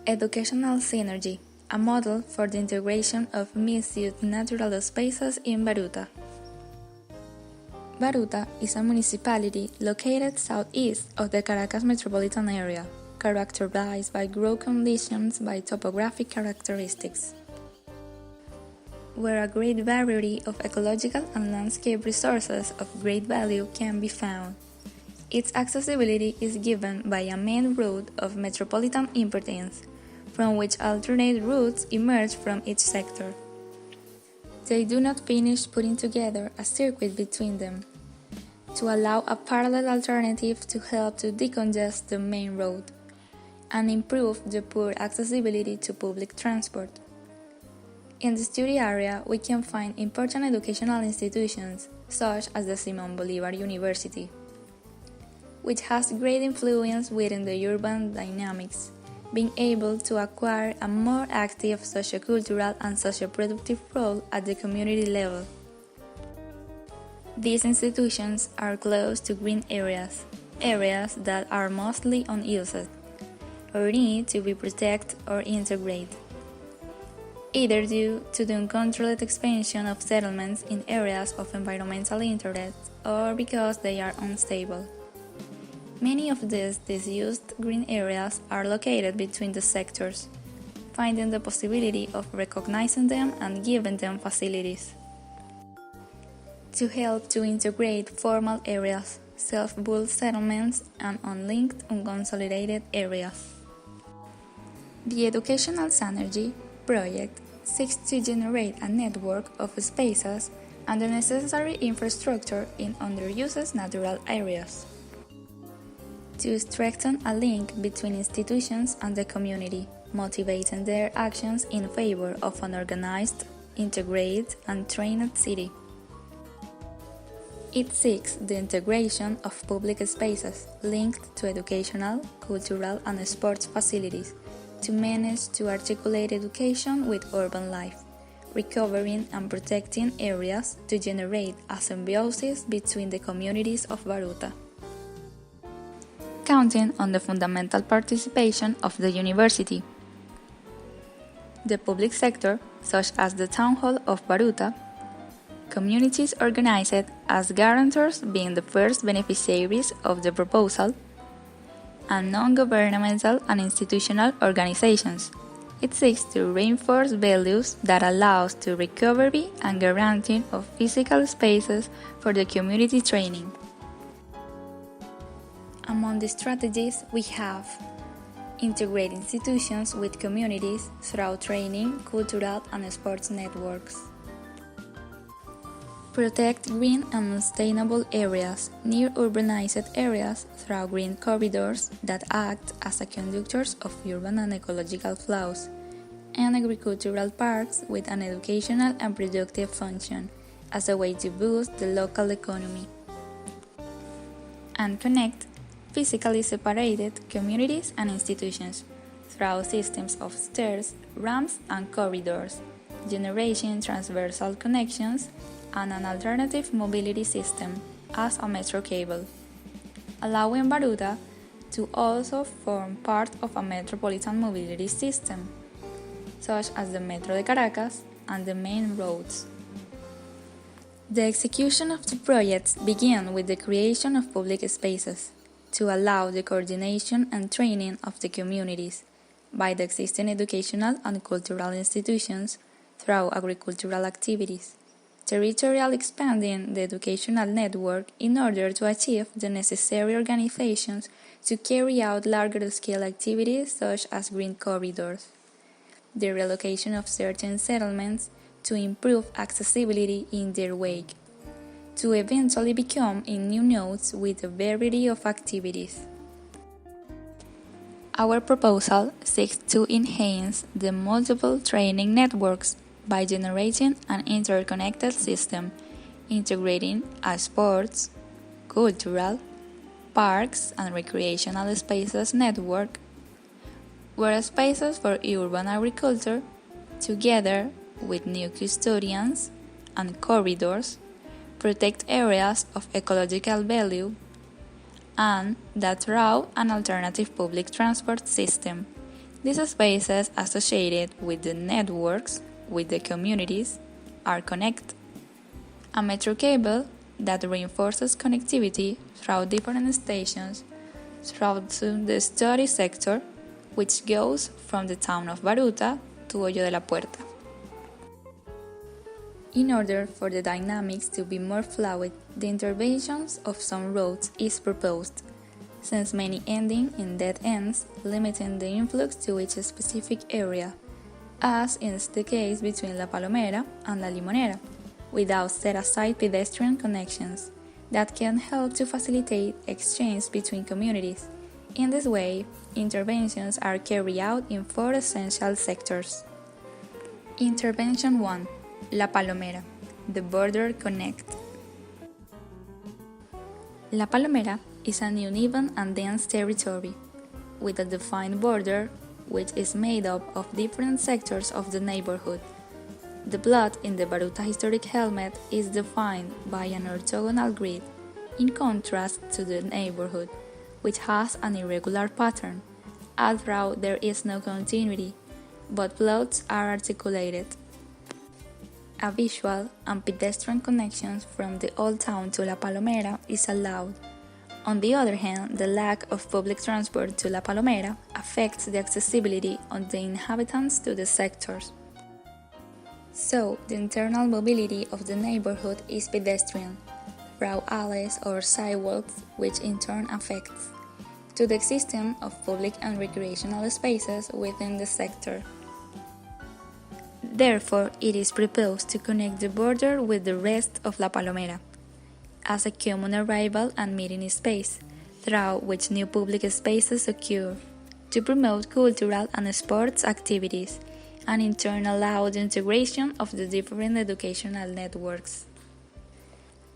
Educational synergy, a model for the integration of misused natural spaces in Baruta. Baruta is a municipality located southeast of the Caracas metropolitan area, characterized by growth conditions by topographic characteristics, where a great variety of ecological and landscape resources of great value can be found. Its accessibility is given by a main route of metropolitan importance, from which alternate routes emerge from each sector. They do not finish putting together a circuit between them, to allow a parallel alternative to help to decongest the main road, and improve the poor accessibility to public transport. In the study area, we can find important educational institutions, such as the Simón Bolívar University, which has great influence within the urban dynamics, being able to acquire a more active sociocultural and socioproductive role at the community level. These institutions are close to green areas that are mostly unused, or need to be protected or integrated, either due to the uncontrolled expansion of settlements in areas of environmental interest or because they are unstable. Many of these disused green areas are located between the sectors, finding the possibility of recognizing them and giving them facilities to help to integrate formal areas, self-built settlements, and unlinked, unconsolidated areas. The Educational Synergy project seeks to generate a network of spaces and the necessary infrastructure in underused natural areas, to strengthen a link between institutions and the community, motivating their actions in favor of an organized, integrated, and trained city. It seeks the integration of public spaces linked to educational, cultural, and sports facilities to manage to articulate education with urban life, recovering and protecting areas to generate a symbiosis between the communities of Baruta, counting on the fundamental participation of the university, the public sector, such as the Town Hall of Baruta, communities organized as guarantors being the first beneficiaries of the proposal, and non-governmental and institutional organizations. It seeks to reinforce values that allows to recovery and guaranteeing of physical spaces for the community training. Among the strategies we have integrate institutions with communities through training, cultural, and sports networks. Protect green and sustainable areas near urbanized areas through green corridors that act as conductors of urban and ecological flows, and agricultural parks with an educational and productive function as a way to boost the local economy. And connect physically separated communities and institutions through systems of stairs, ramps, and corridors, generating transversal connections, and an alternative mobility system as a metro cable, allowing Baruta to also form part of a metropolitan mobility system, such as the Metro de Caracas and the main roads. The execution of the projects began with the creation of public spaces to allow the coordination and training of the communities by the existing educational and cultural institutions through agricultural activities, territorial expanding the educational network in order to achieve the necessary organizations to carry out larger-scale activities such as green corridors, the relocation of certain settlements to improve accessibility in their wake, to eventually become in new nodes with a variety of activities. Our proposal seeks to enhance the multiple training networks by generating an interconnected system, integrating a sports, cultural, parks, and recreational spaces network, where spaces for urban agriculture, together with new custodians and corridors, protect areas of ecological value, and that through an alternative public transport system These spaces associated with the networks, with the communities, are connected. A metro cable that reinforces connectivity through different stations throughout the study sector, which goes from the town of Baruta to Hoyo de la Puerta. In order for the dynamics to be more fluid, the interventions of some roads is proposed, since many ending in dead ends, limiting the influx to each specific area, as is the case between La Palomera and La Limonera, without set-aside pedestrian connections that can help to facilitate exchange between communities. In this way, interventions are carried out in 4 essential sectors. Intervention 1. La Palomera, the border connect. La Palomera is an uneven and dense territory, with a defined border which is made up of different sectors of the neighborhood. The plot in the Baruta historic helmet is defined by an orthogonal grid, in contrast to the neighborhood, which has an irregular pattern, although there is no continuity, but plots are articulated. A visual and pedestrian connections from the old town to La Palomera is allowed. On the other hand, the lack of public transport to La Palomera affects the accessibility of the inhabitants to the sectors. So, the internal mobility of the neighborhood is pedestrian, through alleys or sidewalks, which in turn affects to the existence of public and recreational spaces within the sector. Therefore, it is proposed to connect the border with the rest of La Palomera as a common arrival and meeting space, through which new public spaces occur, to promote cultural and sports activities, and in turn allow the integration of the different educational networks.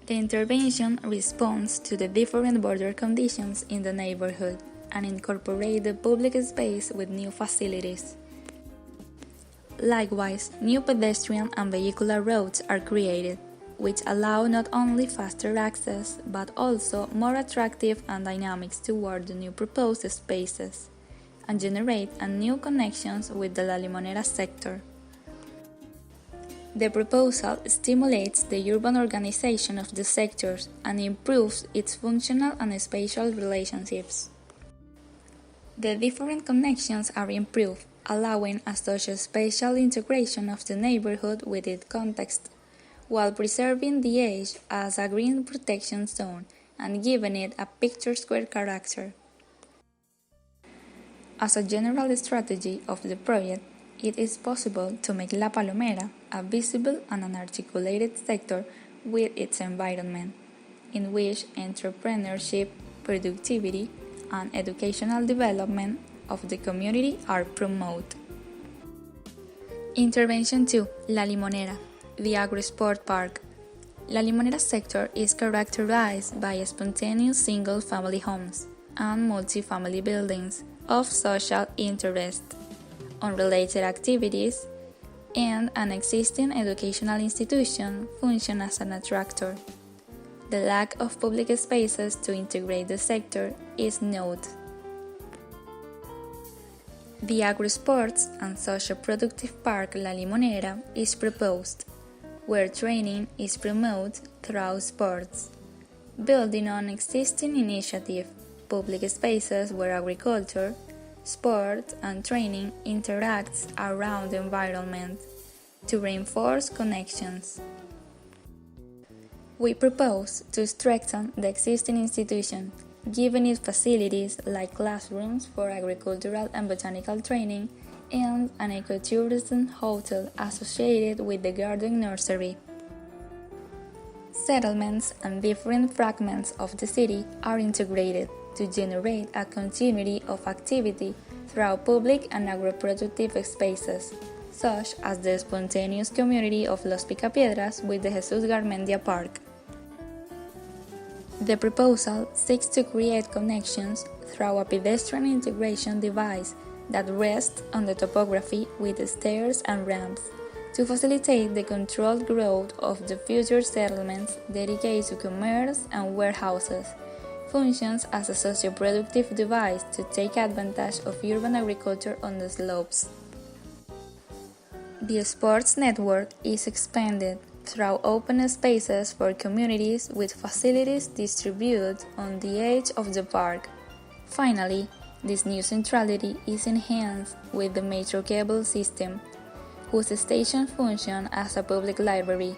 The intervention responds to the different border conditions in the neighborhood and incorporates the public space with new facilities. Likewise, new pedestrian and vehicular roads are created, which allow not only faster access but also more attractive and dynamics toward the new proposed spaces, and generate new connections with the La Limonera sector. The proposal stimulates the urban organization of the sectors and improves its functional and spatial relationships. The different connections are improved, allowing a social spatial integration of the neighborhood with its context, while preserving the edge as a green protection zone and giving it a picturesque character. As a general strategy of the project, it is possible to make La Palomera a visible and an articulated sector with its environment, in which entrepreneurship, productivity, and educational development of the community are promoted. Intervention 2. La Limonera, the agro-sport park. La Limonera sector is characterized by spontaneous single-family homes and multi-family buildings of social interest, unrelated activities, and an existing educational institution function as an attractor. The lack of public spaces to integrate the sector is noted. The agro-sports and socio-productive park La Limonera is proposed, where training is promoted through sports, building on existing initiative, public spaces where agriculture, sport, and training interacts around the environment to reinforce connections. We propose to strengthen the existing institution, giving it facilities like classrooms for agricultural and botanical training and an ecotourism hotel associated with the garden nursery. Settlements and different fragments of the city are integrated to generate a continuity of activity throughout public and agro-productive spaces, such as the spontaneous community of Los Picapiedras with the Jesus Garmendia Park. The proposal seeks to create connections through a pedestrian integration device that rests on the topography with stairs and ramps to facilitate the controlled growth of the future settlements dedicated to commerce and warehouses, functions as a socio-productive device to take advantage of urban agriculture on the slopes. The sports network is expanded through open spaces for communities with facilities distributed on the edge of the park. Finally, this new centrality is enhanced with the metro cable system, whose stations function as a public library,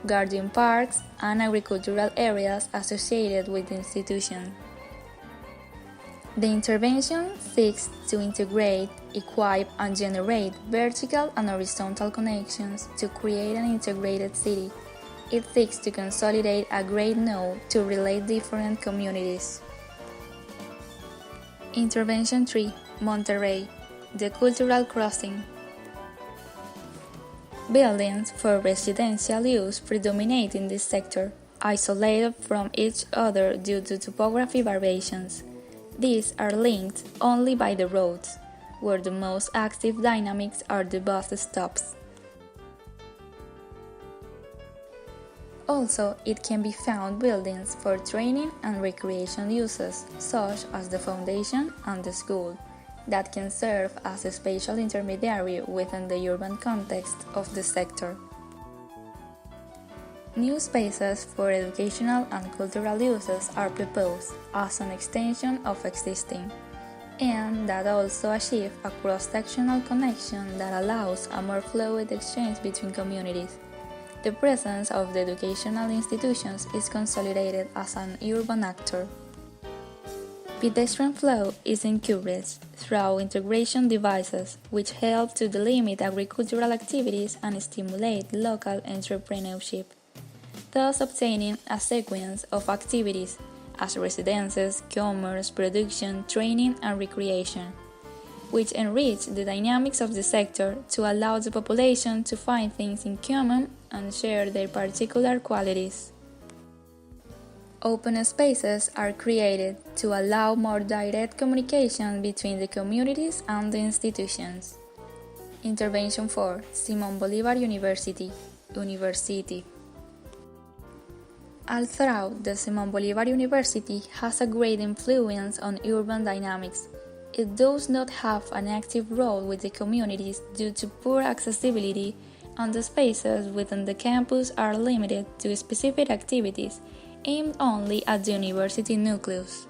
guarding parks and agricultural areas associated with the institution. The intervention seeks to integrate, equip, and generate vertical and horizontal connections to create an integrated city. It seeks to consolidate a great node to relate different communities. Intervention 3. Monterrey, the cultural crossing. Buildings for residential use predominate in this sector, isolated from each other due to topography variations. These are linked only by the roads, where the most active dynamics are the bus stops. Also, it can be found buildings for training and recreation uses, such as the foundation and the school, that can serve as a spatial intermediary within the urban context of the sector. New spaces for educational and cultural uses are proposed as an extension of existing, and that also achieve a cross-sectional connection that allows a more fluid exchange between communities. The presence of the educational institutions is consolidated as an urban actor. Pedestrian flow is encouraged through integration devices which help to delimit agricultural activities and stimulate local entrepreneurship, thus obtaining a sequence of activities as residences, commerce, production, training, and recreation, which enrich the dynamics of the sector to allow the population to find things in common and share their particular qualities. Open spaces are created to allow more direct communication between the communities and the institutions. Intervention 4. Simón Bolívar University. Although the Simón Bolívar University has a great influence on urban dynamics, it does not have an active role with the communities due to poor accessibility, and the spaces within the campus are limited to specific activities aimed only at the university nucleus.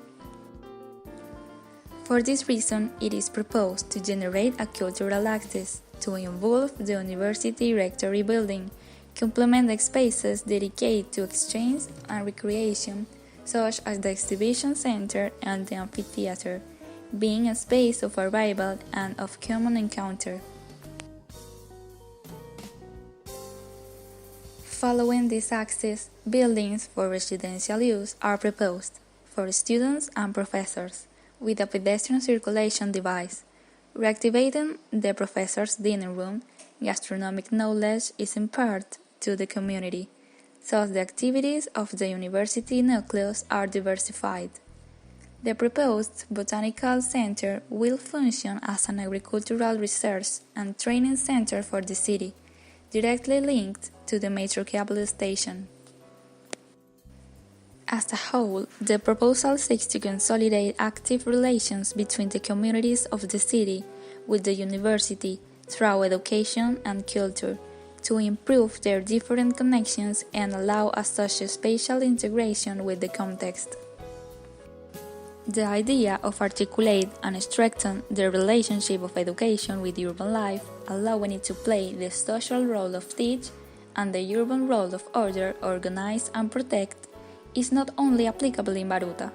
For this reason, it is proposed to generate a cultural axis to involve the university rectory building, complement the spaces dedicated to exchange and recreation, such as the exhibition center and the amphitheater, being a space of arrival and of common encounter. Following this axis, buildings for residential use are proposed for students and professors, with a pedestrian circulation device. Reactivating the professor's dinner room, gastronomic knowledge is imparted to the community, thus the activities of the university nucleus are diversified. The proposed botanical center will function as an agricultural research and training center for the city, directly linked to the metro cable station. As a whole, the proposal seeks to consolidate active relations between the communities of the city with the university through education and culture, to improve their different connections and allow a socio-spatial integration with the context. The idea of articulate and strengthen the relationship of education with urban life, allowing it to play the social role of teach and the urban role of order, organize and protect, is not only applicable in Baruta,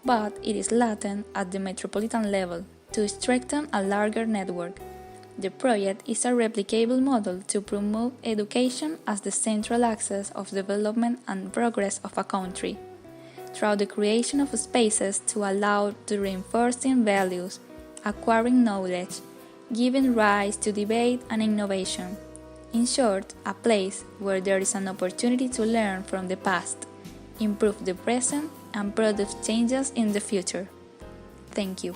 but it is latent at the metropolitan level to strengthen a larger network. The project is a replicable model to promote education as the central axis of development and progress of a country, through the creation of spaces to allow the reinforcing values, acquiring knowledge, giving rise to debate and innovation. In short, a place where there is an opportunity to learn from the past, improve the present, and produce changes in the future. Thank you.